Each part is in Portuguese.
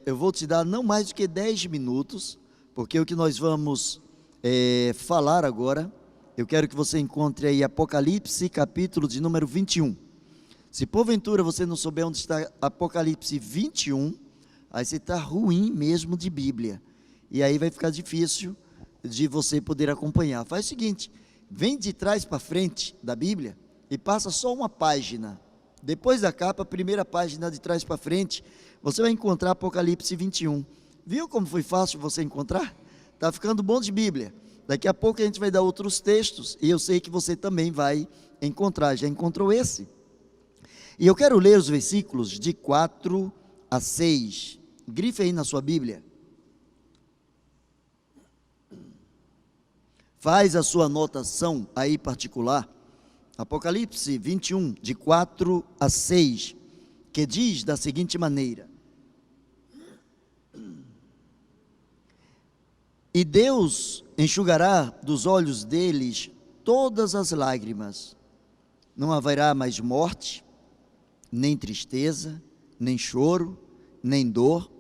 eu vou te dar não mais do que 10 minutos, porque o que nós vamos falar agora, eu quero que você encontre aí Apocalipse, capítulo de número 21. Se porventura você não souber onde está Apocalipse 21, aí você está ruim mesmo de Bíblia, e aí vai ficar difícil de você poder acompanhar. Faz o seguinte, vem de trás para frente da Bíblia e passa só uma página. Depois da capa, a primeira página de trás para frente, você vai encontrar Apocalipse 21. Viu como foi fácil você encontrar? Está ficando bom de Bíblia. Daqui a pouco a gente vai dar outros textos, e eu sei que você também vai encontrar. Já encontrou esse? E eu quero ler os versículos de 4 a 6. Grife aí na sua Bíblia. Faz a sua anotação aí particular. Apocalipse 21, de 4 a 6, que diz da seguinte maneira: E Deus enxugará dos olhos deles todas as lágrimas. Não haverá mais morte, nem tristeza, nem choro, nem dor.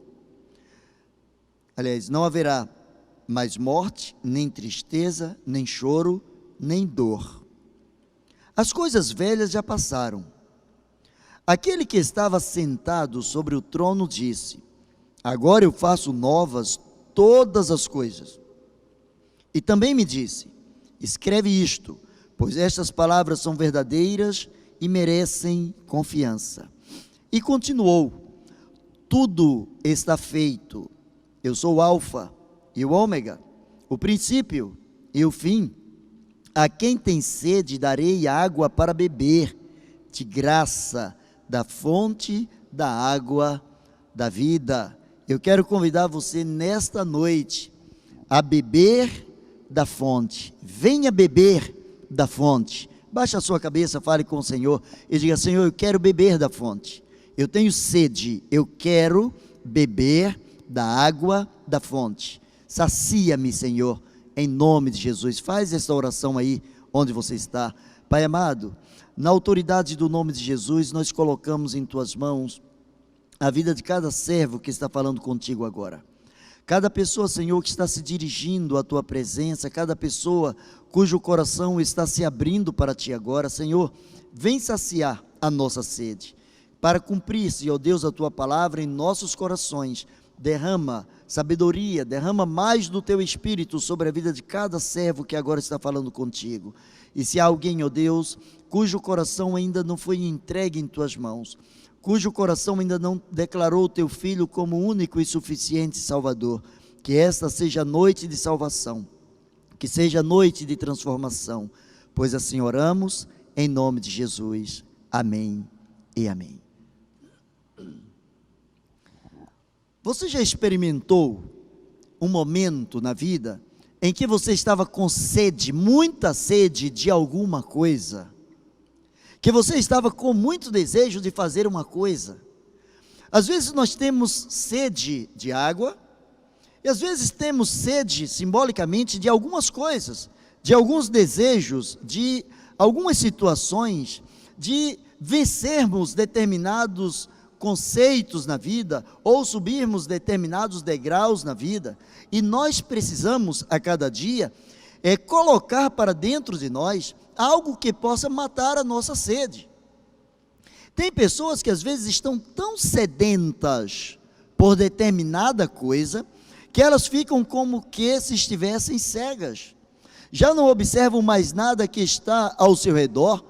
Aliás, não haverá mais morte, nem tristeza, nem choro, nem dor. As coisas velhas já passaram. Aquele que estava sentado sobre o trono disse: Agora eu faço novas todas as coisas. E também me disse: Escreve isto, pois estas palavras são verdadeiras e merecem confiança. E continuou: Tudo está feito. Eu sou o Alfa e o Ômega, o princípio e o fim. A quem tem sede darei água para beber, de graça, da fonte da água da vida. Eu quero convidar você nesta noite a beber da fonte. Venha beber da fonte. Baixe a sua cabeça, fale com o Senhor e diga: Senhor, eu quero beber da fonte. Eu tenho sede, eu quero beber da água da fonte. Sacia-me, Senhor, em nome de Jesus. Faz essa oração aí onde você está. Pai amado, na autoridade do nome de Jesus, nós colocamos em tuas mãos a vida de cada servo que está falando contigo agora. Cada pessoa, Senhor, que está se dirigindo à tua presença, cada pessoa cujo coração está se abrindo para ti agora, Senhor, vem saciar a nossa sede, para cumprir-se, ó Deus, a tua palavra em nossos corações. Derrama sabedoria, derrama mais do teu Espírito sobre a vida de cada servo que agora está falando contigo. E se há alguém, ó Deus, cujo coração ainda não foi entregue em tuas mãos, cujo coração ainda não declarou o teu Filho como único e suficiente Salvador, que esta seja a noite de salvação, que seja a noite de transformação, pois assim oramos, em nome de Jesus. Amém e amém. Você já experimentou um momento na vida em que você estava com sede, muita sede de alguma coisa, que você estava com muito desejo de fazer uma coisa? Às vezes nós temos sede de água, e às vezes temos sede, simbolicamente, de algumas coisas, de alguns desejos, de algumas situações, de vencermos determinados conceitos na vida, ou subirmos determinados degraus na vida, e nós precisamos a cada dia colocar para dentro de nós algo que possa matar a nossa sede. Tem pessoas que às vezes estão tão sedentas por determinada coisa, que elas ficam como que se estivessem cegas, já não observam mais nada que está ao seu redor,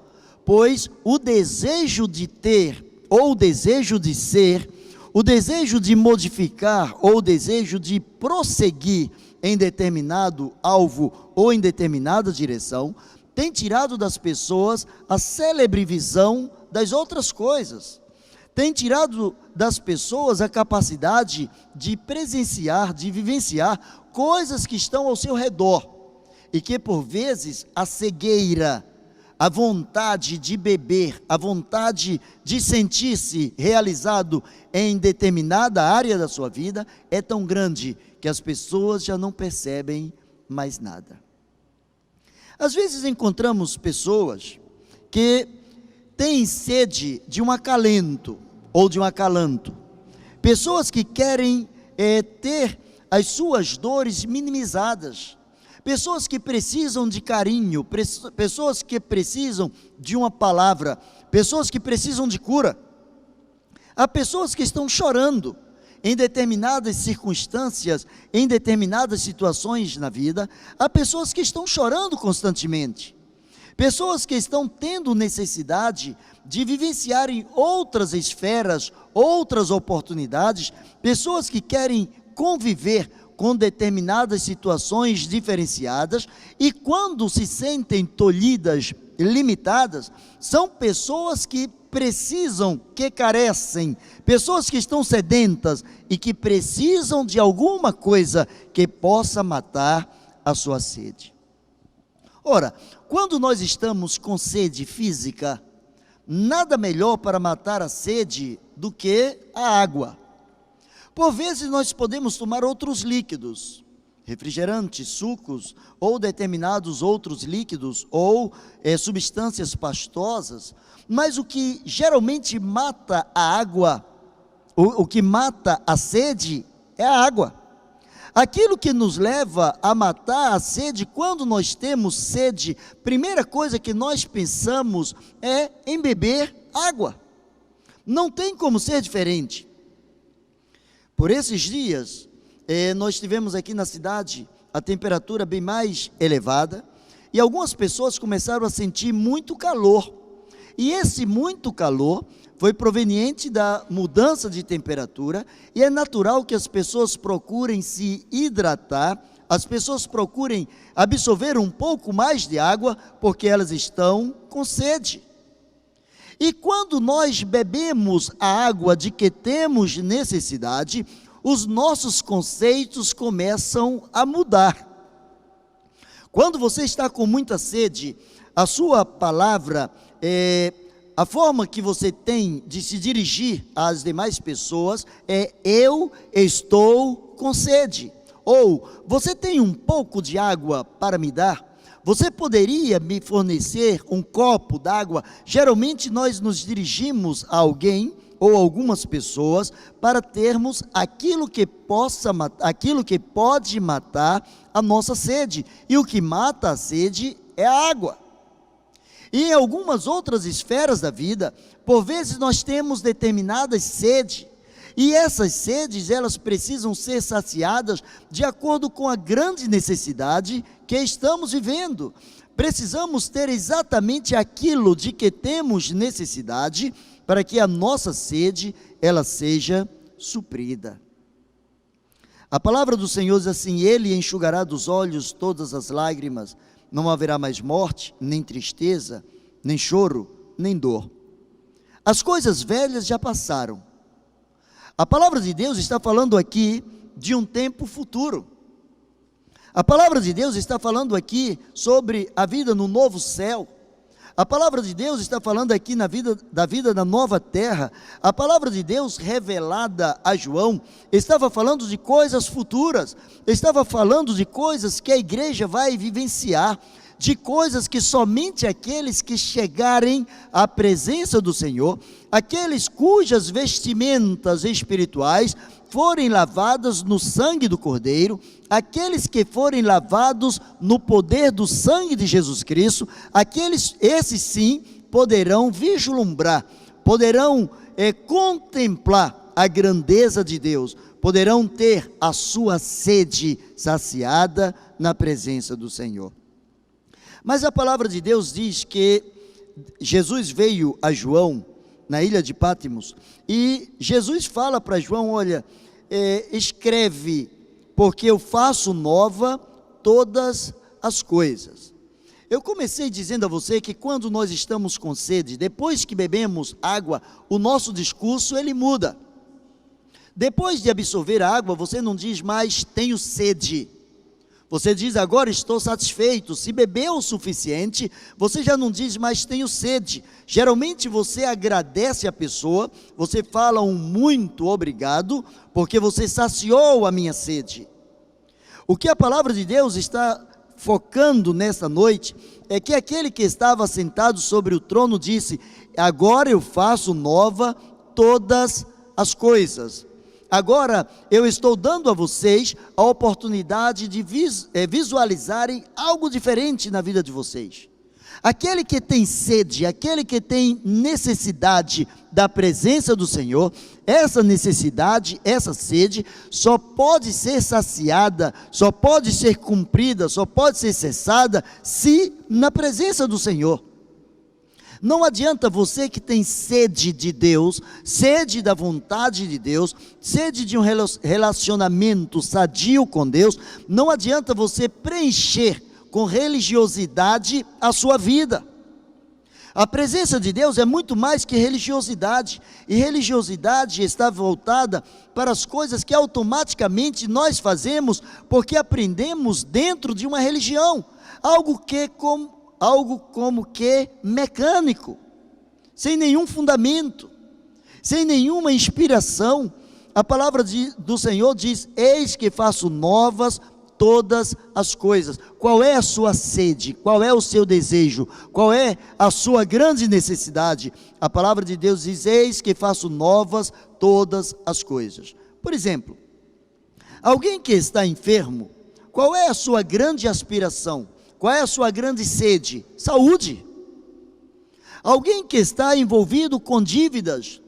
pois o desejo de ter, ou o desejo de ser, o desejo de modificar, ou o desejo de prosseguir em determinado alvo, ou em determinada direção, tem tirado das pessoas a célebre visão das outras coisas, tem tirado das pessoas a capacidade de presenciar, de vivenciar coisas que estão ao seu redor, e que por vezes a cegueira, a vontade de beber, a vontade de sentir-se realizado em determinada área da sua vida é tão grande que as pessoas já não percebem mais nada. Às vezes encontramos pessoas que têm sede de um acalento ou de um acalanto, pessoas que querem ter as suas dores minimizadas, pessoas que precisam de carinho, pessoas que precisam de uma palavra, pessoas que precisam de cura. Há pessoas que estão chorando em determinadas circunstâncias, em determinadas situações na vida. Há pessoas que estão chorando constantemente, pessoas que estão tendo necessidade de vivenciarem outras esferas, outras oportunidades, pessoas que querem conviver com determinadas situações diferenciadas, e quando se sentem tolhidas, limitadas, são pessoas que precisam, que carecem, pessoas que estão sedentas e que precisam de alguma coisa que possa matar a sua sede. Ora, quando nós estamos com sede física, nada melhor para matar a sede do que a água. Por vezes nós podemos tomar outros líquidos, refrigerantes, sucos, ou determinados outros líquidos, ou substâncias pastosas, mas o que geralmente mata a água, o que mata a sede, é a água. Aquilo que nos leva a matar a sede, quando nós temos sede, primeira coisa que nós pensamos é em beber água. Não tem como ser diferente. Por esses dias, nós tivemos aqui na cidade a temperatura bem mais elevada, e algumas pessoas começaram a sentir muito calor, e esse muito calor foi proveniente da mudança de temperatura, e é natural que as pessoas procurem se hidratar, as pessoas procurem absorver um pouco mais de água, porque elas estão com sede. E quando nós bebemos a água de que temos necessidade, os nossos conceitos começam a mudar. Quando você está com muita sede, a sua palavra, a forma que você tem de se dirigir às demais pessoas é: eu estou com sede. Ou, você tem um pouco de água para me dar? Você poderia me fornecer um copo d'água? Geralmente nós nos dirigimos a alguém ou algumas pessoas para termos aquilo que pode matar a nossa sede. E o que mata a sede é a água. E em algumas outras esferas da vida, por vezes nós temos determinadas sedes, e essas sedes, elas precisam ser saciadas de acordo com a grande necessidade que estamos vivendo. Precisamos ter exatamente aquilo de que temos necessidade, para que a nossa sede, ela seja suprida. A palavra do Senhor diz assim: Ele enxugará dos olhos todas as lágrimas, não haverá mais morte, nem tristeza, nem choro, nem dor. As coisas velhas já passaram. A palavra de Deus está falando aqui de um tempo futuro. A palavra de Deus está falando aqui sobre a vida no novo céu. A palavra de Deus está falando aqui da vida da nova terra. A palavra de Deus revelada a João estava falando de coisas futuras, estava falando de coisas que a igreja vai vivenciar, de coisas que somente aqueles que chegarem à presença do Senhor, aqueles cujas vestimentas espirituais forem lavadas no sangue do Cordeiro, aqueles que forem lavados no poder do sangue de Jesus Cristo, esses sim poderão vislumbrar, poderão contemplar a grandeza de Deus, poderão ter a sua sede saciada na presença do Senhor. Mas a palavra de Deus diz que Jesus veio a João na ilha de Pátimos, e Jesus fala para João: olha, escreve, porque eu faço nova todas as coisas. Eu comecei dizendo a você que quando nós estamos com sede, depois que bebemos água, o nosso discurso ele muda. Depois de absorver a água, você não diz mais tenho sede. Você diz agora estou satisfeito. Se bebeu o suficiente, você já não diz mais tenho sede. Geralmente você agradece a pessoa, você fala um muito obrigado, porque você saciou a minha sede. O que a palavra de Deus está focando nesta noite é que aquele que estava sentado sobre o trono disse: agora eu faço nova todas as coisas. agora eu estou dando a vocês a oportunidade de visualizarem algo diferente na vida de vocês. Aquele que tem sede, aquele que tem necessidade da presença do Senhor, essa necessidade, essa sede, só pode ser saciada, só pode ser cumprida, só pode ser cessada, se na presença do Senhor. Não adianta você que tem sede de Deus, sede da vontade de Deus, sede de um relacionamento sadio com Deus, não adianta você preencher com religiosidade a sua vida. A presença de Deus é muito mais que religiosidade, e religiosidade está voltada para as coisas que automaticamente nós fazemos, porque aprendemos dentro de uma religião, algo como que mecânico, sem nenhum fundamento, sem nenhuma inspiração. A palavra do Senhor diz: eis que faço novas todas as coisas. Qual é a sua sede? Qual é o seu desejo? Qual é a sua grande necessidade? A palavra de Deus diz: eis que faço novas todas as coisas. Por exemplo, alguém que está enfermo, qual é a sua grande aspiração? Qual é a sua grande sede? Saúde. Alguém que está envolvido com dívidas,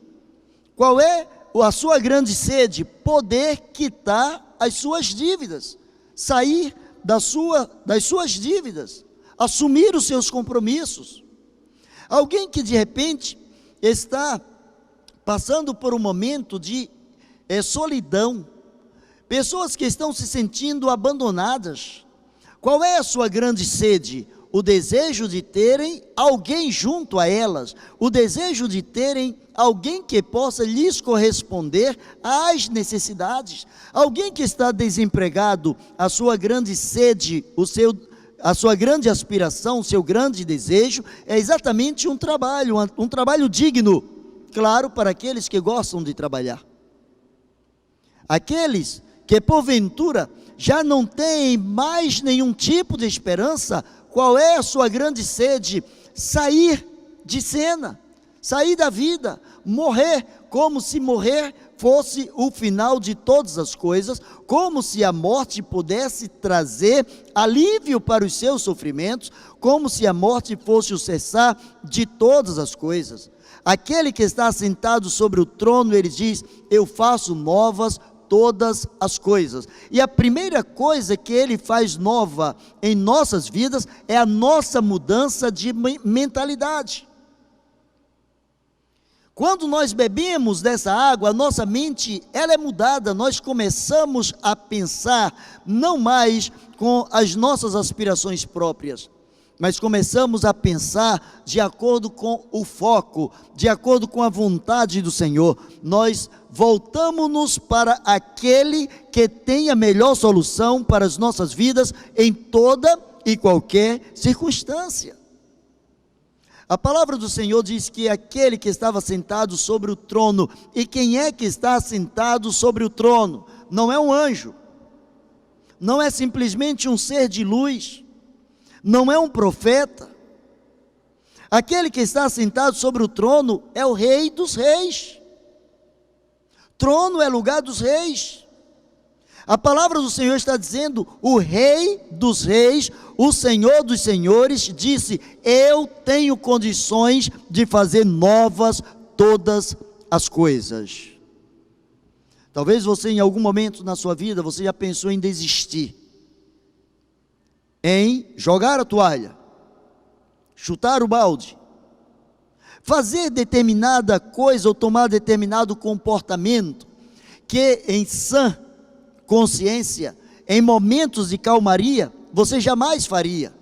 qual é a sua grande sede? Poder quitar as suas dívidas, sair das suas dívidas, assumir os seus compromissos. Alguém que de repente está passando por um momento de solidão, pessoas que estão se sentindo abandonadas, qual é a sua grande sede? O desejo de terem alguém junto a elas, o desejo de terem alguém que possa lhes corresponder às necessidades. Alguém que está desempregado, a sua grande sede, a sua grande aspiração, o seu grande desejo é exatamente um trabalho digno, claro, para aqueles que gostam de trabalhar. Aqueles que porventura já não têm mais nenhum tipo de esperança, qual é a sua grande sede? Sair de cena, sair da vida, morrer, como se morrer fosse o final de todas as coisas, como se a morte pudesse trazer alívio para os seus sofrimentos, como se a morte fosse o cessar de todas as coisas. Aquele que está sentado sobre o trono, ele diz: eu faço novas todas as coisas. E a primeira coisa que ele faz nova em nossas vidas é a nossa mudança de mentalidade. Quando nós bebemos dessa água, a nossa mente ela é mudada, nós começamos a pensar não mais com as nossas aspirações próprias, mas começamos a pensar de acordo com o foco, de acordo com a vontade do Senhor. Nós voltamos-nos para aquele que tem a melhor solução para as nossas vidas em toda e qualquer circunstância. A palavra do Senhor diz que aquele que estava sentado sobre o trono, e quem é que está sentado sobre o trono? Não é um anjo, não é simplesmente um ser de luz, não é um profeta. Aquele que está sentado sobre o trono é o Rei dos Reis. Trono é lugar dos reis. A palavra do Senhor está dizendo: o Rei dos Reis, o Senhor dos Senhores, disse: eu tenho condições de fazer novas todas as coisas. Talvez você em algum momento na sua vida, você já pensou em desistir, em jogar a toalha, chutar o balde, fazer determinada coisa ou tomar determinado comportamento que em sã consciência, em momentos de calmaria, você jamais faria.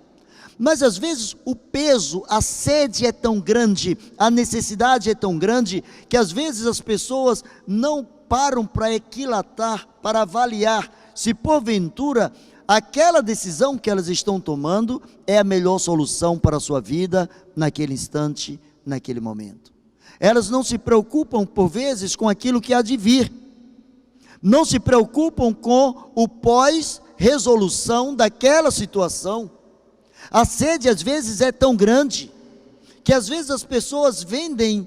Mas às vezes o peso, a sede é tão grande, a necessidade é tão grande, que às vezes as pessoas não param para equilatar, para avaliar se porventura aquela decisão que elas estão tomando é a melhor solução para a sua vida naquele instante, naquele momento. Elas não se preocupam por vezes com aquilo que há de vir, não se preocupam com o pós-resolução daquela situação. A sede às vezes é tão grande, que às vezes as pessoas vendem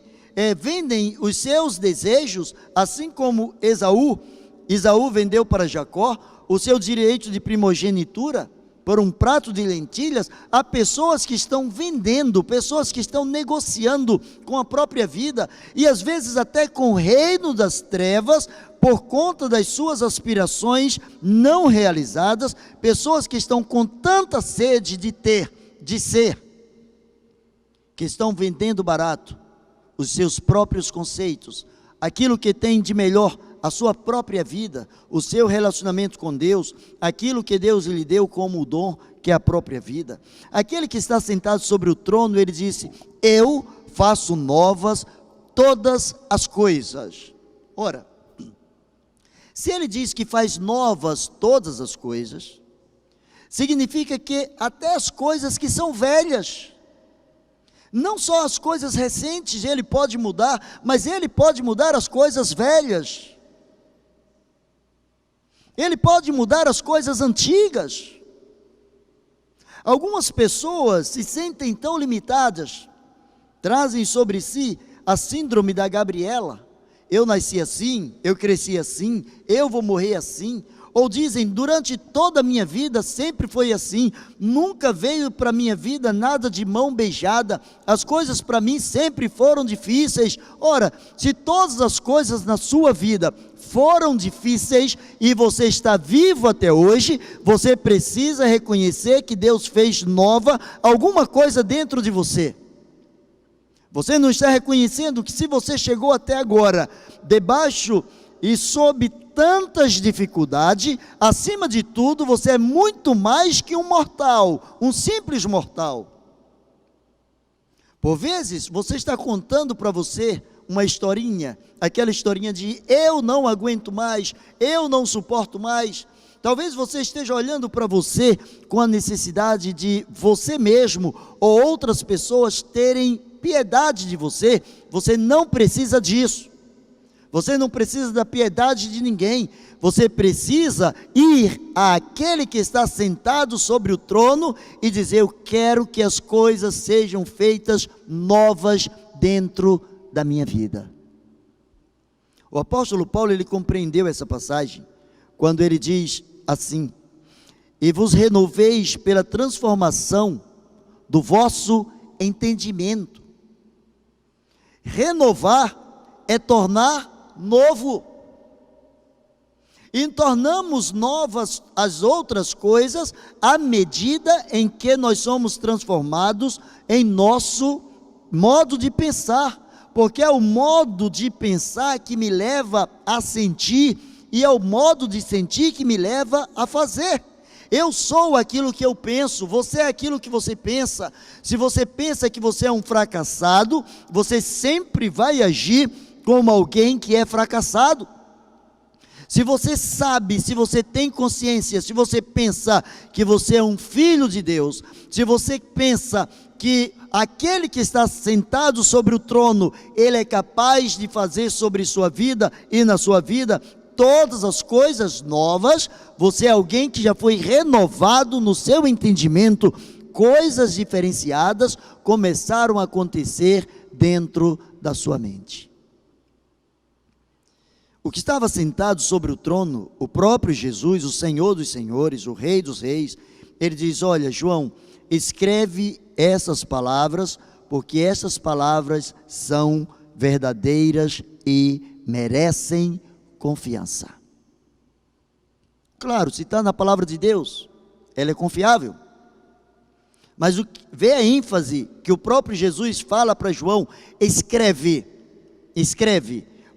vendem os seus desejos, assim como Esaú vendeu para Jacó o seu direito de primogenitura por um prato de lentilhas. Há pessoas que estão vendendo, pessoas que estão negociando com a própria vida, e às vezes até com o reino das trevas, por conta das suas aspirações não realizadas, pessoas que estão com tanta sede de ter, de ser, que estão vendendo barato os seus próprios conceitos, aquilo que tem de melhor, a sua própria vida, o seu relacionamento com Deus, aquilo que Deus lhe deu como o dom, que é a própria vida. Aquele que está sentado sobre o trono, ele disse: eu faço novas todas as coisas. Ora, se ele diz que faz novas todas as coisas, significa que até as coisas que são velhas, não só as coisas recentes ele pode mudar, mas ele pode mudar as coisas velhas. Ele pode mudar as coisas antigas. Algumas pessoas se sentem tão limitadas, trazem sobre si a síndrome da Gabriela. Eu nasci assim, eu cresci assim, eu vou morrer assim. Ou dizem, durante toda a minha vida sempre foi assim, nunca veio para a minha vida nada de mão beijada, as coisas para mim sempre foram difíceis. Ora, se todas as coisas na sua vida foram difíceis e você está vivo até hoje, você precisa reconhecer que Deus fez nova alguma coisa dentro de você. Você não está reconhecendo que se você chegou até agora, debaixo e sob tantas dificuldades, acima de tudo, você é muito mais que um mortal, um simples mortal. Por vezes, você está contando para você uma historinha, aquela historinha de eu não aguento mais, eu não suporto mais. Talvez você esteja olhando para você com a necessidade de você mesmo ou outras pessoas terem piedade de você. Você não precisa disso. Você não precisa da piedade de ninguém. Você precisa ir àquele que está sentado sobre o trono e dizer: eu quero que as coisas sejam feitas novas dentro da minha vida. O apóstolo Paulo, ele compreendeu essa passagem quando ele diz assim: e vos renoveis pela transformação do vosso entendimento. Renovar é tornar novo, e tornamos novas as outras coisas à medida em que nós somos transformados em nosso modo de pensar, porque é o modo de pensar que me leva a sentir, e é o modo de sentir que me leva a fazer. Eu sou aquilo que eu penso, você é aquilo que você pensa. Se você pensa que você é um fracassado, você sempre vai agir como alguém que é fracassado. Se você sabe, se você tem consciência, se você pensa que você é um filho de Deus, se você pensa que aquele que está sentado sobre o trono, ele é capaz de fazer sobre sua vida e na sua vida todas as coisas novas, você é alguém que já foi renovado no seu entendimento, coisas diferenciadas começaram a acontecer dentro da sua mente. O que estava sentado sobre o trono, o próprio Jesus, o Senhor dos senhores, o Rei dos reis, ele diz: olha, João, escreve essas palavras, porque essas palavras são verdadeiras e merecem confiança. Claro, se está na palavra de Deus, ela é confiável. Mas vê a ênfase que o próprio Jesus fala para João: escreve,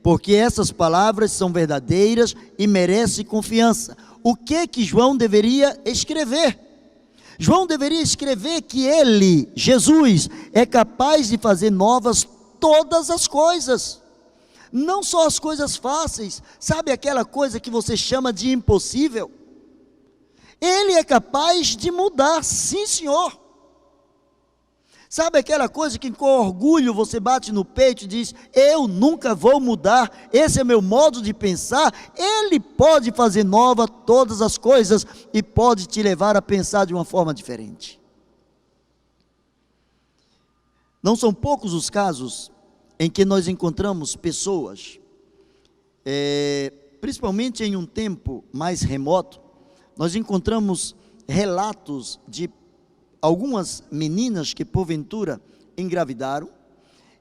porque essas palavras são verdadeiras e merecem confiança. O que João deveria escrever? João deveria escrever que ele, Jesus, é capaz de fazer novas todas as coisas, não só as coisas fáceis. Sabe aquela coisa que você chama de impossível? Ele é capaz de mudar, sim senhor. Sabe aquela coisa que com orgulho você bate no peito e diz: eu nunca vou mudar, esse é meu modo de pensar? Ele pode fazer nova todas as coisas e pode te levar a pensar de uma forma diferente. Não são poucos os casos em que nós encontramos pessoas, principalmente em um tempo mais remoto, nós encontramos relatos de algumas meninas que porventura engravidaram,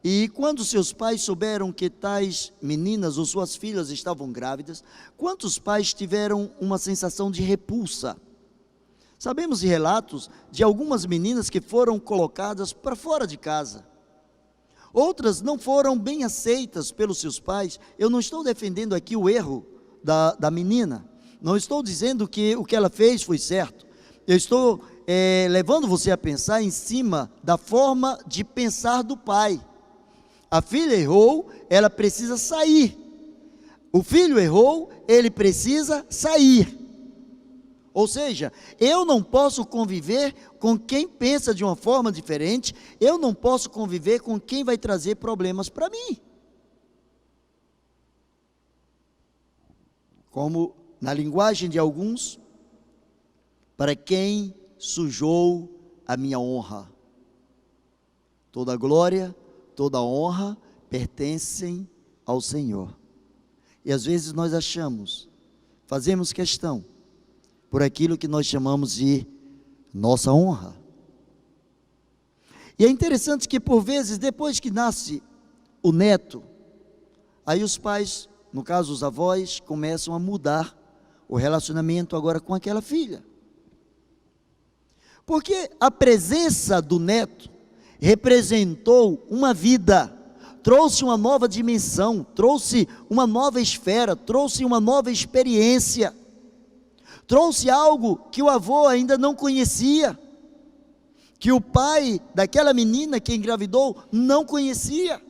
e quando seus pais souberam que tais meninas ou suas filhas estavam grávidas, quantos pais tiveram uma sensação de repulsa? Sabemos de relatos de algumas meninas que foram colocadas para fora de casa. Outras não foram bem aceitas pelos seus pais. Eu não estou defendendo aqui o erro da menina. Não estou dizendo que o que ela fez foi certo. Eu estou levando você a pensar em cima da forma de pensar do pai. A filha errou, ela precisa sair. O filho errou, ele precisa sair. Ou seja, eu não posso conviver com quem pensa de uma forma diferente, eu não posso conviver com quem vai trazer problemas para mim. Como na linguagem de alguns, para quem sujou a minha honra. Toda glória, toda honra pertencem ao Senhor. E às vezes nós fazemos questão por aquilo que nós chamamos de nossa honra. E é interessante que por vezes, depois que nasce o neto, aí os pais, no caso os avós, começam a mudar o relacionamento agora com aquela filha. Porque a presença do neto representou uma vida, trouxe uma nova dimensão, trouxe uma nova esfera, trouxe uma nova experiência, trouxe algo que o avô ainda não conhecia, que o pai daquela menina que engravidou não conhecia.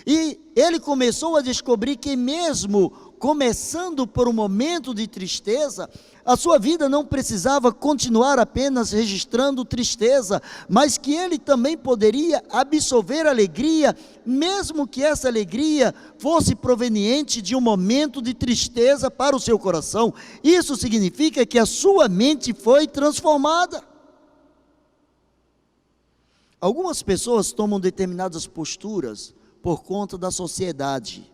E ele começou a descobrir que mesmo começando por um momento de tristeza, a sua vida não precisava continuar apenas registrando tristeza, mas que ele também poderia absorver alegria, mesmo que essa alegria fosse proveniente de um momento de tristeza para o seu coração. Isso significa que a sua mente foi transformada. Algumas pessoas tomam determinadas posturas por conta da sociedade,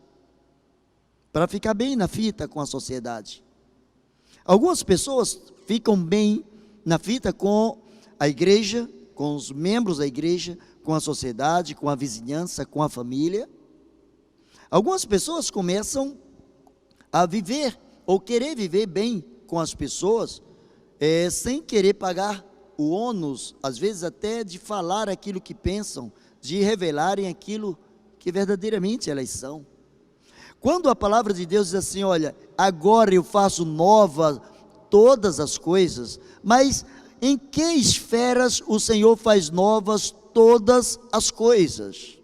para ficar bem na fita com a sociedade. Algumas pessoas ficam bem na fita com a igreja, com os membros da igreja, com a sociedade, com a vizinhança, com a família. Algumas pessoas começam a viver, ou querer viver bem com as pessoas, sem querer pagar o ônus, às vezes até de falar aquilo que pensam, de revelarem aquilo que verdadeiramente elas são. Quando a palavra de Deus diz assim, olha, agora eu faço nova todas as coisas, mas em que esferas o Senhor faz novas todas as coisas?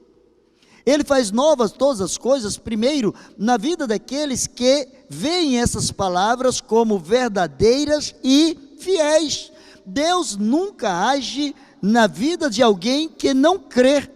Ele faz novas todas as coisas, primeiro, na vida daqueles que veem essas palavras como verdadeiras e fiéis. Deus nunca age na vida de alguém que não crê.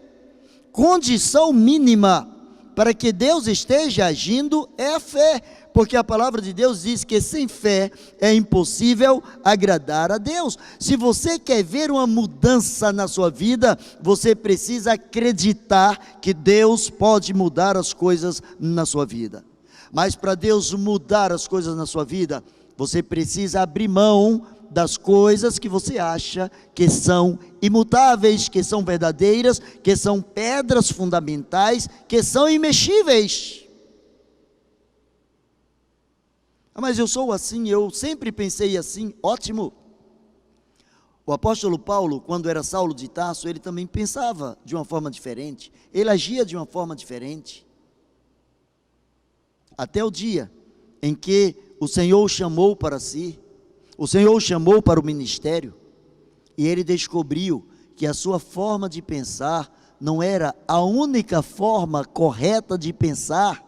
Condição mínima para que Deus esteja agindo é a fé, porque a palavra de Deus diz que sem fé é impossível agradar a Deus. Se você quer ver uma mudança na sua vida, você precisa acreditar que Deus pode mudar as coisas na sua vida. Mas para Deus mudar as coisas na sua vida, você precisa abrir mão das coisas que você acha que são imutáveis, que são verdadeiras, que são pedras fundamentais, que são imexíveis. Mas eu sou assim, eu sempre pensei assim, ótimo. O apóstolo Paulo, quando era Saulo de Tarso, ele também pensava de uma forma diferente, ele agia de uma forma diferente. Até o dia em que o Senhor o chamou para si, o Senhor o chamou para o ministério, e ele descobriu que a sua forma de pensar não era a única forma correta de pensar.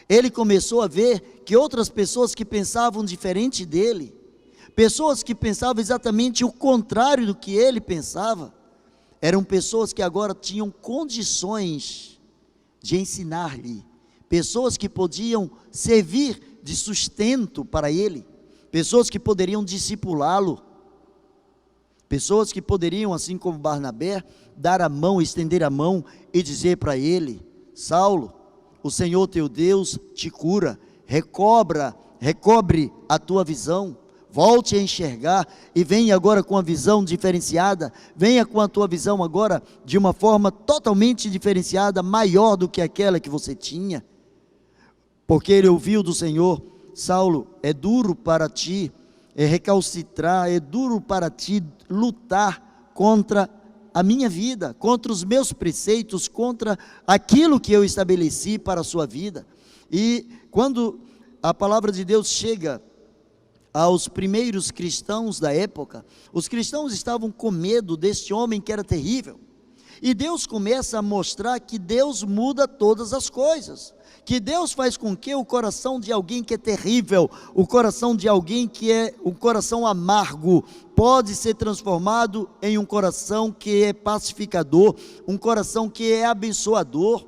Ele começou a ver que outras pessoas que pensavam diferente dele, pessoas que pensavam exatamente o contrário do que ele pensava, eram pessoas que agora tinham condições de ensinar-lhe, pessoas que podiam servir de sustento para ele, pessoas que poderiam discipulá-lo. Pessoas que poderiam, assim como Barnabé, dar a mão, estender a mão e dizer para ele: Saulo, o Senhor teu Deus te cura, recobre a tua visão, volte a enxergar e venha agora com a visão diferenciada, venha com a tua visão agora de uma forma totalmente diferenciada, maior do que aquela que você tinha. Porque ele ouviu do Senhor: Saulo, é duro para ti recalcitrar, é duro para ti lutar contra a minha vida, contra os meus preceitos, contra aquilo que eu estabeleci para a sua vida. E quando a palavra de Deus chega aos primeiros cristãos da época, os cristãos estavam com medo deste homem que era terrível, e Deus começa a mostrar que Deus muda todas as coisas, que Deus faz com que o coração de alguém que é terrível, o coração de alguém que é um coração amargo, pode ser transformado em um coração que é pacificador, um coração que é abençoador,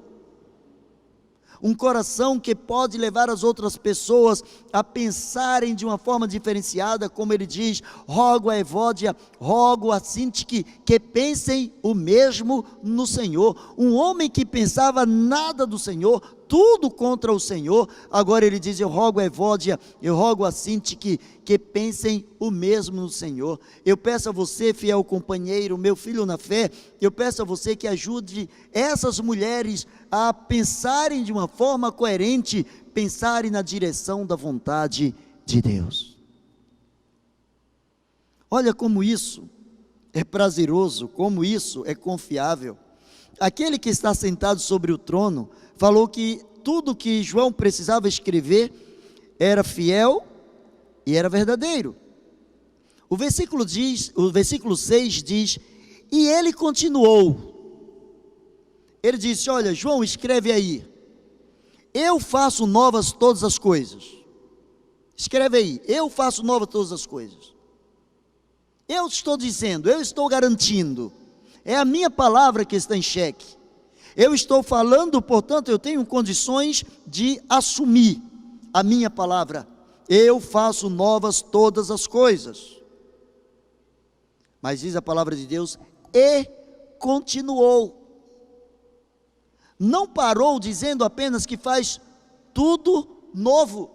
um coração que pode levar as outras pessoas a pensarem de uma forma diferenciada, como ele diz: rogo a Evódia, rogo a Sintique, que pensem o mesmo no Senhor. Um homem que pensava nada do Senhor, tudo contra o Senhor, agora ele diz: eu rogo a Evódia, eu rogo a Sintique, que pensem o mesmo no Senhor. Eu peço a você, fiel companheiro, meu filho na fé, eu peço a você que ajude essas mulheres a pensarem de uma forma coerente, pensarem na direção da vontade de Deus. Olha como isso é prazeroso, como isso é confiável. Aquele que está sentado sobre o trono falou que tudo que João precisava escrever era fiel e era verdadeiro. O versículo 6 diz: e ele continuou. Ele disse: olha, João, escreve aí: eu faço novas todas as coisas. Escreve aí: eu faço novas todas as coisas. Eu estou dizendo, eu estou garantindo, é a minha palavra que está em xeque. Eu estou falando, portanto, eu tenho condições de assumir a minha palavra. Eu faço novas todas as coisas. Mas diz a palavra de Deus: e continuou. Não parou dizendo apenas que faz tudo novo.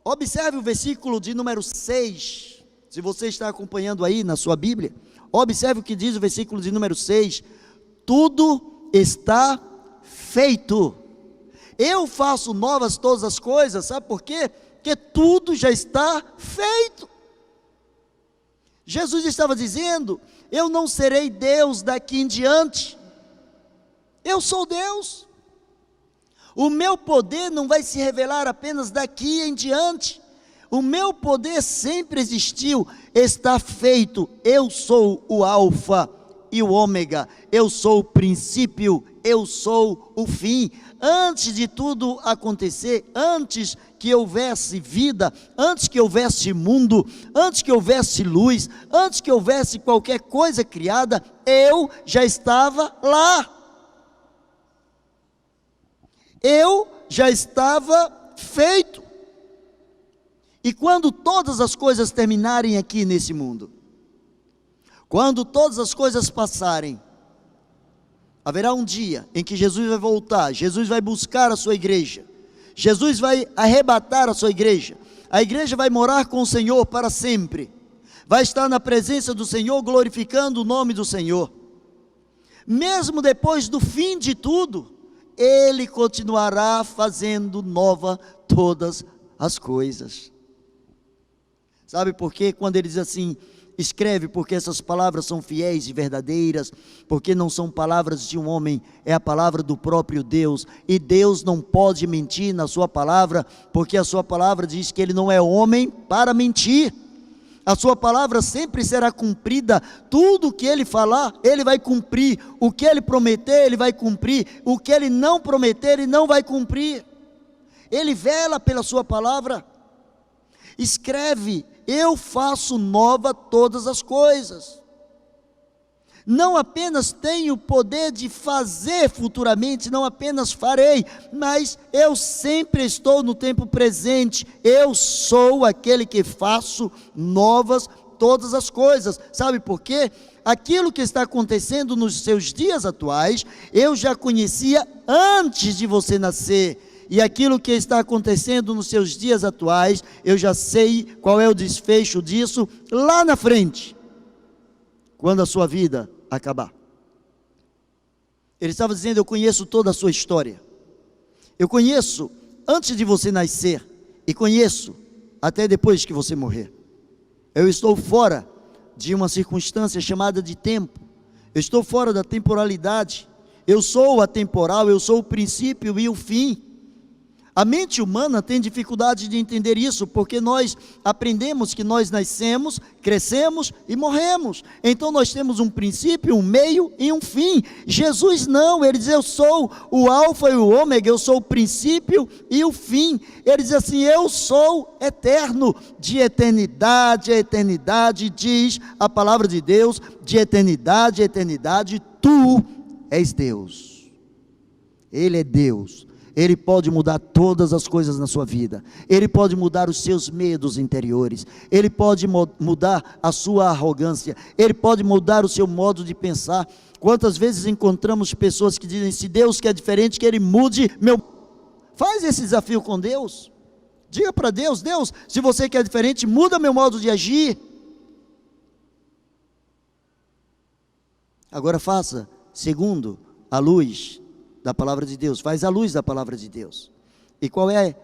Observe o versículo de número 6, se você está acompanhando aí na sua Bíblia, observe o que diz o versículo de número 6, tudo está feito. Eu faço novas todas as coisas, sabe por quê? Porque tudo já está feito. Jesus estava dizendo: eu não serei Deus daqui em diante, eu sou Deus. O meu poder não vai se revelar apenas daqui em diante. O meu poder sempre existiu, está feito. Eu sou o alfa e o ômega, eu sou o princípio, eu sou o fim. Antes de tudo acontecer, antes que houvesse vida, antes que houvesse mundo, antes que houvesse luz, antes que houvesse qualquer coisa criada, eu já estava lá. Eu já estava feito. E quando todas as coisas terminarem aqui nesse mundo, quando todas as coisas passarem, haverá um dia em que Jesus vai voltar, Jesus vai buscar a sua igreja, Jesus vai arrebatar a sua igreja, a igreja vai morar com o Senhor para sempre, vai estar na presença do Senhor, glorificando o nome do Senhor. Mesmo depois do fim de tudo, Ele continuará fazendo nova todas as coisas. Sabe por quê? Quando ele diz assim: escreve, porque essas palavras são fiéis e verdadeiras, porque não são palavras de um homem, é a palavra do próprio Deus, e Deus não pode mentir na sua palavra, porque a sua palavra diz que Ele não é homem para mentir. A sua palavra sempre será cumprida. Tudo o que Ele falar, Ele vai cumprir. O que Ele prometer, Ele vai cumprir. O que Ele não prometer, Ele não vai cumprir. Ele vela pela sua palavra. Escreve: eu faço nova todas as coisas. Não apenas tenho o poder de fazer futuramente, não apenas farei, mas eu sempre estou no tempo presente. Eu sou aquele que faço novas todas as coisas. Sabe por quê? Aquilo que está acontecendo nos seus dias atuais, eu já conhecia antes de você nascer. E aquilo que está acontecendo nos seus dias atuais, eu já sei qual é o desfecho disso lá na frente, quando a sua vida acabar. Ele estava dizendo: eu conheço toda a sua história. Eu conheço antes de você nascer e conheço até depois que você morrer. Eu estou fora de uma circunstância chamada de tempo. Eu estou fora da temporalidade. Eu sou atemporal, eu sou o princípio e o fim. A mente humana tem dificuldade de entender isso, porque nós aprendemos que nós nascemos, crescemos e morremos. Então nós temos um princípio, um meio e um fim. Jesus não, ele diz: eu sou o alfa e o ômega, eu sou o princípio e o fim. Ele diz assim: eu sou eterno, de eternidade a eternidade, diz a palavra de Deus, de eternidade a eternidade, tu és Deus. Ele é Deus. Ele pode mudar todas as coisas na sua vida. Ele pode mudar os seus medos interiores. Ele pode mudar a sua arrogância. Ele pode mudar o seu modo de pensar. Quantas vezes encontramos pessoas que dizem: se Deus quer diferente, que Ele mude meu... Faz esse desafio com Deus. Diga para Deus: Deus, se você quer diferente, muda meu modo de agir. Agora faça segundo a luz da palavra de Deus, faz a luz da palavra de Deus. E qual é?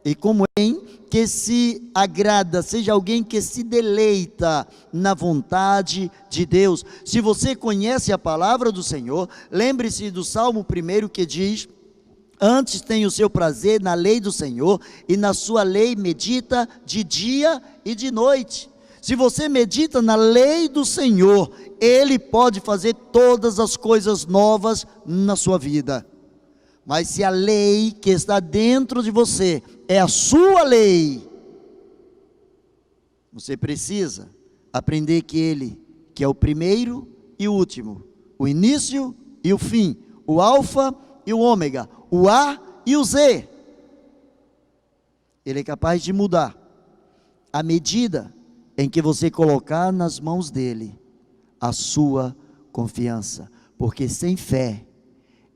E como é que se agrada, seja alguém que se deleita na vontade de Deus. Se você conhece a palavra do Senhor, lembre-se do Salmo 1 que diz: antes tem o seu prazer na lei do Senhor, e na sua lei medita de dia e de noite. Se você medita na lei do Senhor, Ele pode fazer todas as coisas novas na sua vida. Mas se a lei que está dentro de você é a sua lei, você precisa aprender que Ele, que é o primeiro e o último, o início e o fim, o alfa e o ômega, o A e o Z, Ele é capaz de mudar à medida em que você colocar nas mãos dele a sua confiança, porque sem fé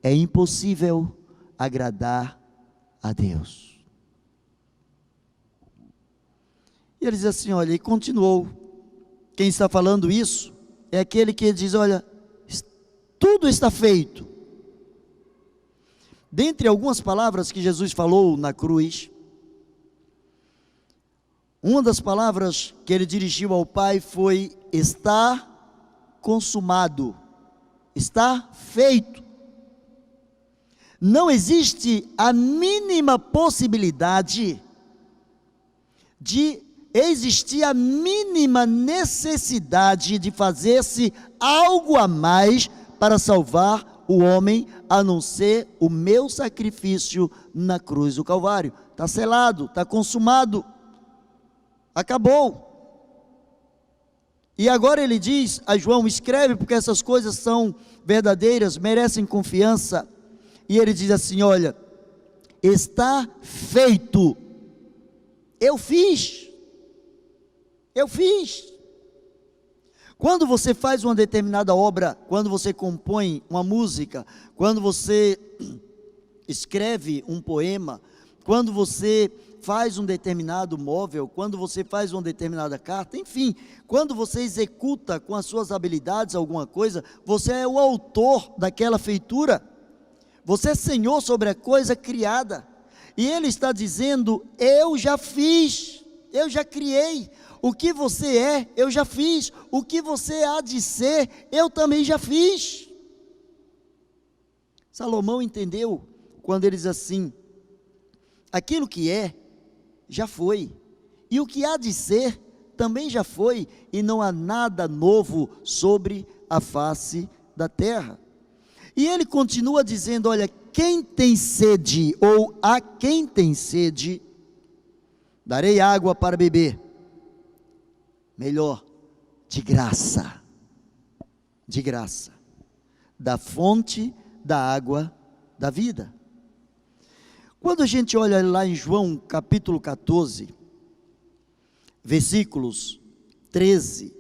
é impossível agradar a Deus. E ele diz assim, olha, e continuou, quem está falando isso é aquele que diz, olha, tudo está feito. Dentre algumas palavras que Jesus falou na cruz, uma das palavras que ele dirigiu ao Pai foi: está consumado, está feito. Não existe a mínima possibilidade de existir a mínima necessidade de fazer-se algo a mais para salvar o homem, a não ser o meu sacrifício na cruz do Calvário. Está selado, está consumado. Acabou. E agora ele diz a João: escreve, porque essas coisas são verdadeiras, merecem confiança. E ele diz assim, olha, está feito. Eu fiz. Quando você faz uma determinada obra, quando você compõe uma música, quando você escreve um poema, quando você faz um determinado móvel, quando você faz uma determinada carta, enfim, quando você executa com as suas habilidades alguma coisa, você é o autor daquela feitura, você é senhor sobre a coisa criada, e ele está dizendo, eu já fiz, eu já criei, o que você é, eu já fiz, o que você há de ser, eu também já fiz. Salomão entendeu, quando ele diz assim, aquilo que é, já foi, e o que há de ser, também já foi, e não há nada novo sobre a face da terra. E ele continua dizendo, olha, quem tem sede, ou a quem tem sede, darei água para beber, melhor, de graça, da fonte da água da vida. Quando a gente olha lá em João capítulo 14, versículos 13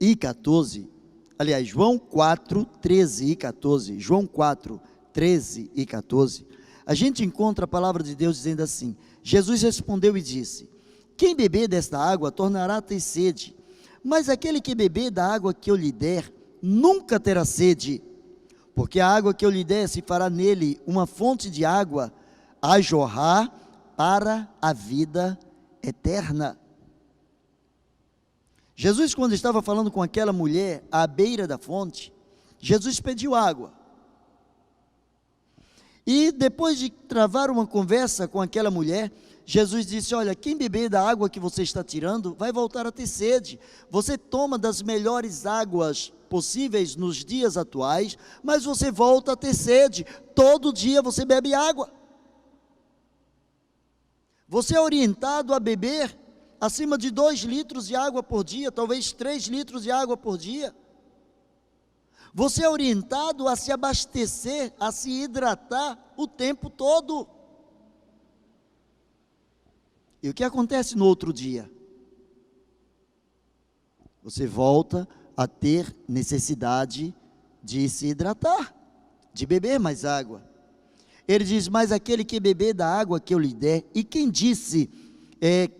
e 14, aliás, João 4, 13 e 14, João 4, 13 e 14, a gente encontra a palavra de Deus dizendo assim: Jesus respondeu e disse: quem beber desta água tornará a ter sede, mas aquele que beber da água que eu lhe der, nunca terá sede, porque a água que eu lhe der se fará nele uma fonte de água a jorrar para a vida eterna. Jesus, quando estava falando com aquela mulher à beira da fonte, Jesus pediu água. E depois de travar uma conversa com aquela mulher, Jesus disse: olha, quem beber da água que você está tirando, vai voltar a ter sede. Você toma das melhores águas possíveis nos dias atuais, mas você volta a ter sede. Todo dia você bebe água. Você é orientado a beber acima de 2 litros de água por dia, talvez 3 litros de água por dia. Você é orientado a se abastecer, a se hidratar o tempo todo. E o que acontece no outro dia? Você volta a ter necessidade de se hidratar, de beber mais água. Ele diz: mas aquele que beber da água que eu lhe der, e quem disse,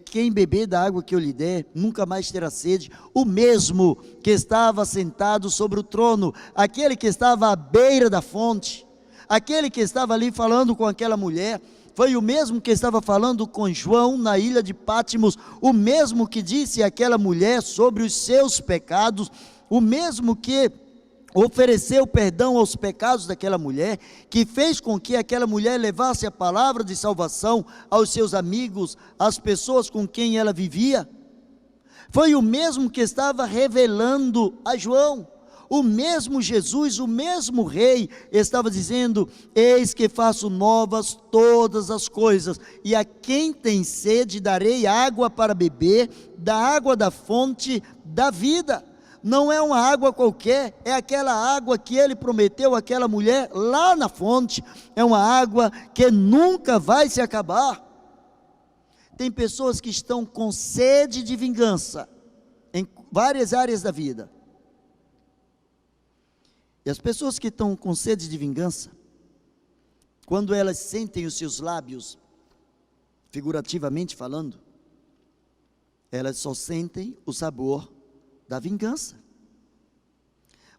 quem beber da água que eu lhe der, nunca mais terá sede, o mesmo que estava sentado sobre o trono, aquele que estava à beira da fonte, aquele que estava ali falando com aquela mulher, foi o mesmo que estava falando com João na ilha de Pátimos, o mesmo que disse àquela mulher sobre os seus pecados, o mesmo que ofereceu perdão aos pecados daquela mulher, que fez com que aquela mulher levasse a palavra de salvação aos seus amigos, às pessoas com quem ela vivia. Foi o mesmo que estava revelando a João. O mesmo Jesus, o mesmo Rei, estava dizendo: eis que faço novas todas as coisas, e a quem tem sede darei água para beber, da água da fonte da vida. Não é uma água qualquer, é aquela água que ele prometeu àquela mulher lá na fonte, é uma água que nunca vai se acabar. Tem pessoas que estão com sede de vingança, em várias áreas da vida. E as pessoas que estão com sede de vingança, quando elas sentem os seus lábios, figurativamente falando, elas só sentem o sabor da vingança.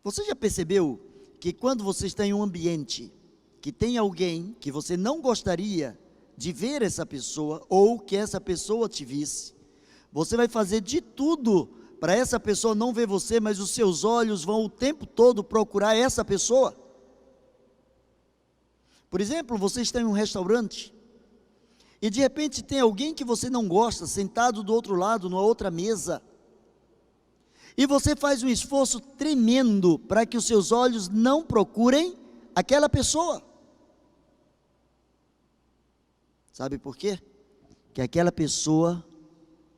Você já percebeu que quando você está em um ambiente que tem alguém que você não gostaria de ver essa pessoa, ou que essa pessoa te visse, você vai fazer de tudo para essa pessoa não ver você, mas os seus olhos vão o tempo todo procurar essa pessoa? Por exemplo, você está em um restaurante e de repente tem alguém que você não gosta sentado do outro lado, numa outra mesa, e você faz um esforço tremendo para que os seus olhos não procurem aquela pessoa. Sabe por quê? Que aquela pessoa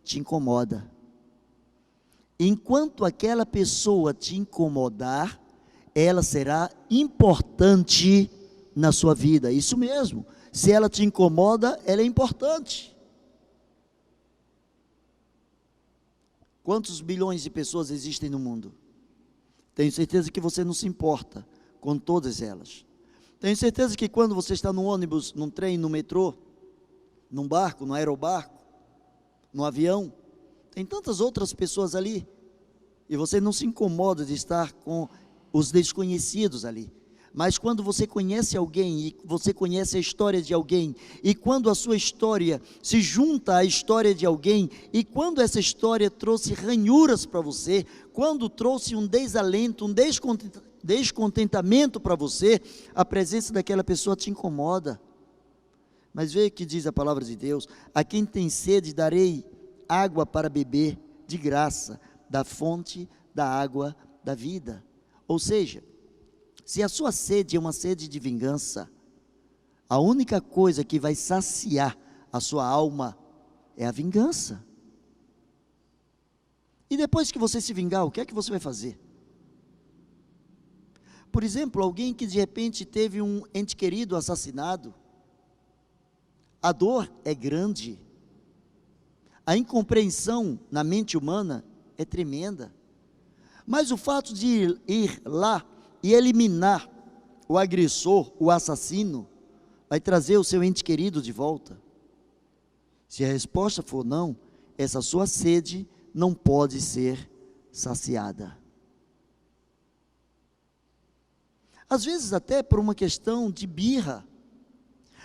te incomoda. Enquanto aquela pessoa te incomodar, ela será importante na sua vida. Isso mesmo. Se ela te incomoda, ela é importante. Quantos bilhões de pessoas existem no mundo? Tenho certeza que você não se importa com todas elas. Tenho certeza que quando você está no ônibus, num trem, no metrô, num barco, no aerobarco, no avião, tem tantas outras pessoas ali, e você não se incomoda de estar com os desconhecidos ali. Mas quando você conhece alguém, e você conhece a história de alguém, e quando a sua história se junta à história de alguém, e quando essa história trouxe ranhuras para você, quando trouxe um desalento, um descontentamento para você, a presença daquela pessoa te incomoda. Mas veja o que diz a palavra de Deus: a quem tem sede darei água para beber de graça, da fonte da água da vida. Ou seja, se a sua sede é uma sede de vingança, a única coisa que vai saciar a sua alma é a vingança. E depois que você se vingar, o que é que você vai fazer? Por exemplo, alguém que de repente teve um ente querido assassinado, a dor é grande, a incompreensão na mente humana é tremenda. Mas o fato de ir lá e eliminar o agressor, o assassino, vai trazer o seu ente querido de volta? Se a resposta for não, essa sua sede não pode ser saciada. Às vezes até por uma questão de birra.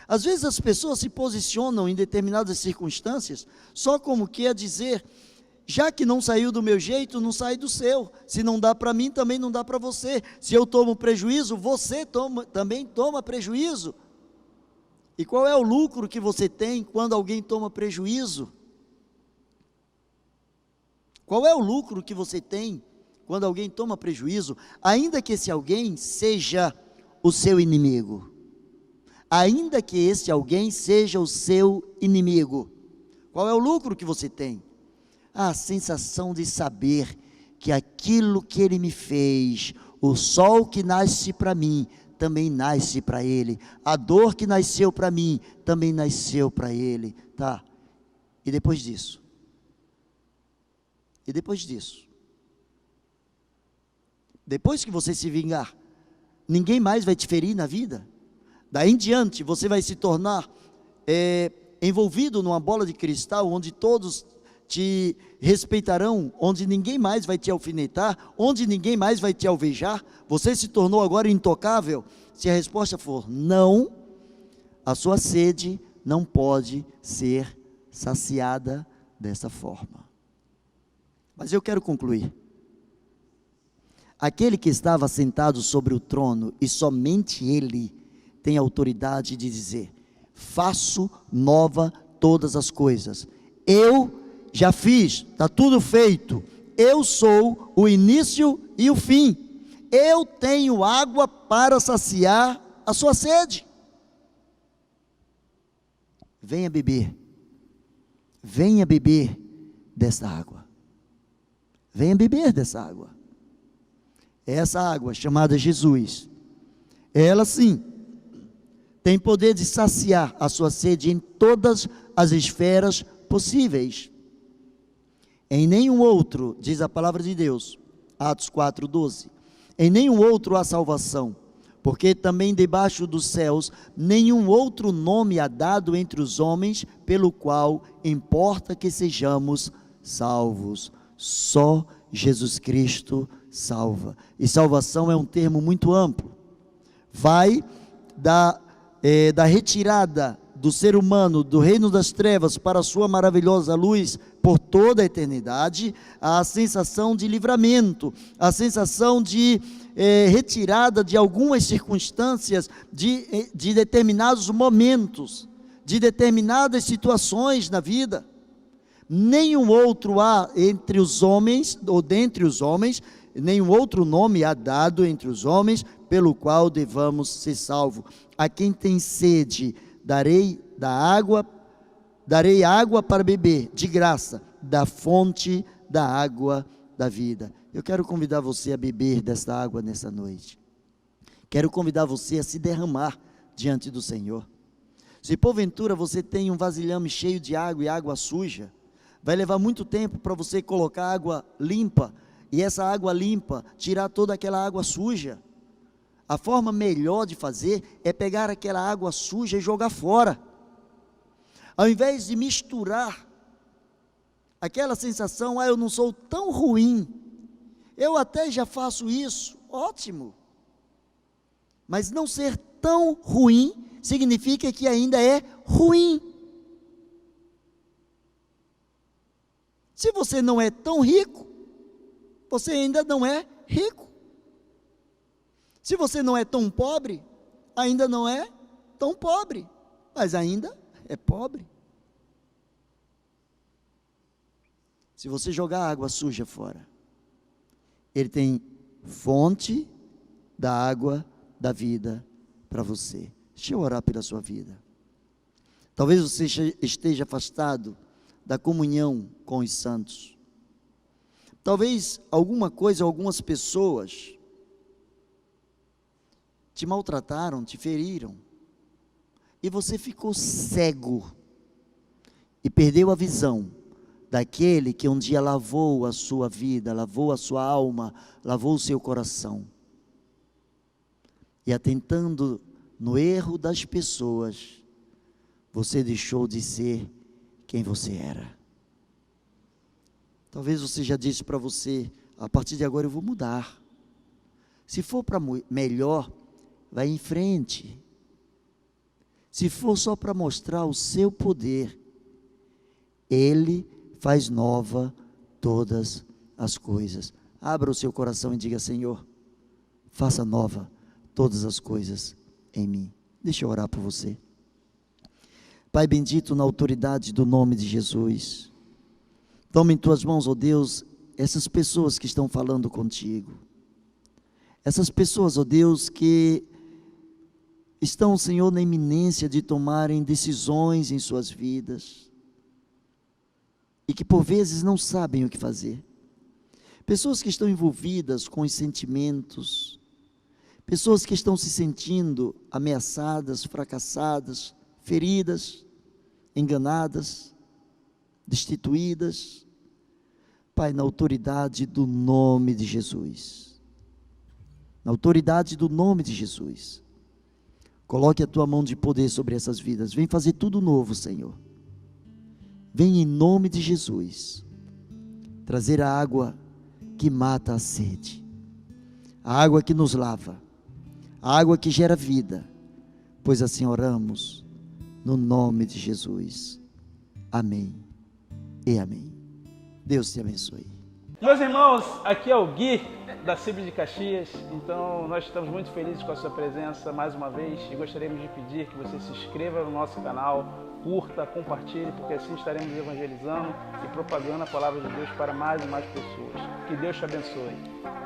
Às vezes as pessoas se posicionam em determinadas circunstâncias, só como quer dizer, já que não saiu do meu jeito, não sai do seu. Se não dá para mim, também não dá para você. Se eu tomo prejuízo, você também toma prejuízo. E qual é o lucro que você tem quando alguém toma prejuízo? Qual é o lucro que você tem quando alguém toma prejuízo, ainda que esse alguém seja o seu inimigo? Ainda que esse alguém seja o seu inimigo, qual é o lucro que você tem? A sensação de saber que aquilo que ele me fez, o sol que nasce para mim, também nasce para ele, a dor que nasceu para mim, também nasceu para ele, tá? E depois disso? E depois disso? Depois que você se vingar, ninguém mais vai te ferir na vida? Daí em diante, você vai se tornar envolvido numa bola de cristal, onde todos te respeitarão, onde ninguém mais vai te alfinetar, onde ninguém mais vai te alvejar? Você se tornou agora intocável? Se a resposta for não, a sua sede não pode ser saciada dessa forma. Mas eu quero concluir. Aquele que estava sentado sobre o trono, e somente ele tem autoridade de dizer: faço nova todas as coisas. Eu já fiz, está tudo feito. Eu sou o início e o fim. Eu tenho água para saciar a sua sede. Venha beber. Venha beber dessa água. Venha beber dessa água. Essa água chamada Jesus, ela sim tem poder de saciar a sua sede em todas as esferas possíveis. Em nenhum outro, diz a palavra de Deus, Atos 4:12, em nenhum outro há salvação, porque também debaixo dos céus nenhum outro nome há dado entre os homens, pelo qual importa que sejamos salvos. Só Jesus Cristo salva. E salvação é um termo muito amplo. Vai da retirada do ser humano do reino das trevas para a sua maravilhosa luz por toda a eternidade, a sensação de livramento, a sensação de retirada de algumas circunstâncias, de determinados momentos, de determinadas situações na vida. Nenhum outro há entre os homens, ou dentre os homens, nenhum outro nome há dado entre os homens, pelo qual devamos ser salvos. A quem tem sede, darei água para beber, de graça, da fonte da água da vida. Eu quero convidar você a beber desta água nessa noite. Quero convidar você a se derramar diante do Senhor. Se porventura você tem um vasilhame cheio de água e água suja, vai levar muito tempo para você colocar água limpa, e essa água limpa tirar toda aquela água suja. A forma melhor de fazer é pegar aquela água suja e jogar fora. Ao invés de misturar aquela sensação, eu não sou tão ruim, eu até já faço isso, ótimo. Mas não ser tão ruim significa que ainda é ruim. Se você não é tão rico, você ainda não é rico. Se você não é tão pobre, ainda não é tão pobre, mas ainda é pobre. Se você jogar água suja fora, ele tem fonte da água da vida para você. Deixa eu orar pela sua vida. Talvez você esteja afastado da comunhão com os santos. Talvez alguma coisa, algumas pessoas te maltrataram, te feriram, e você ficou cego e perdeu a visão daquele que um dia lavou a sua vida, lavou a sua alma, lavou o seu coração. E atentando no erro das pessoas, você deixou de ser quem você era. Talvez você já disse para você, a partir de agora eu vou mudar. Se for para melhor, vai em frente. Se for só para mostrar o seu poder, Ele faz nova todas as coisas. Abra o seu coração e diga: Senhor, faça nova todas as coisas em mim. Deixa eu orar por você. Pai bendito, na autoridade do nome de Jesus, toma em tuas mãos, ó Deus, essas pessoas que estão falando contigo. Essas pessoas, ó Deus, que estão, Senhor, na iminência de tomarem decisões em suas vidas e que por vezes não sabem o que fazer. Pessoas que estão envolvidas com os sentimentos, pessoas que estão se sentindo ameaçadas, fracassadas, feridas, enganadas, destituídas. Pai, na autoridade do nome de Jesus, na autoridade do nome de Jesus, coloque a tua mão de poder sobre essas vidas. Vem fazer tudo novo, Senhor. Vem em nome de Jesus trazer a água que mata a sede, a água que nos lava, a água que gera vida, pois assim oramos no nome de Jesus. Amém e amém. Deus te abençoe. Meus irmãos, aqui é o Gui da CIB de Caxias. Então nós estamos muito felizes com a sua presença mais uma vez e gostaríamos de pedir que você se inscreva no nosso canal, curta, compartilhe, porque assim estaremos evangelizando e propagando a palavra de Deus para mais e mais pessoas. Que Deus te abençoe.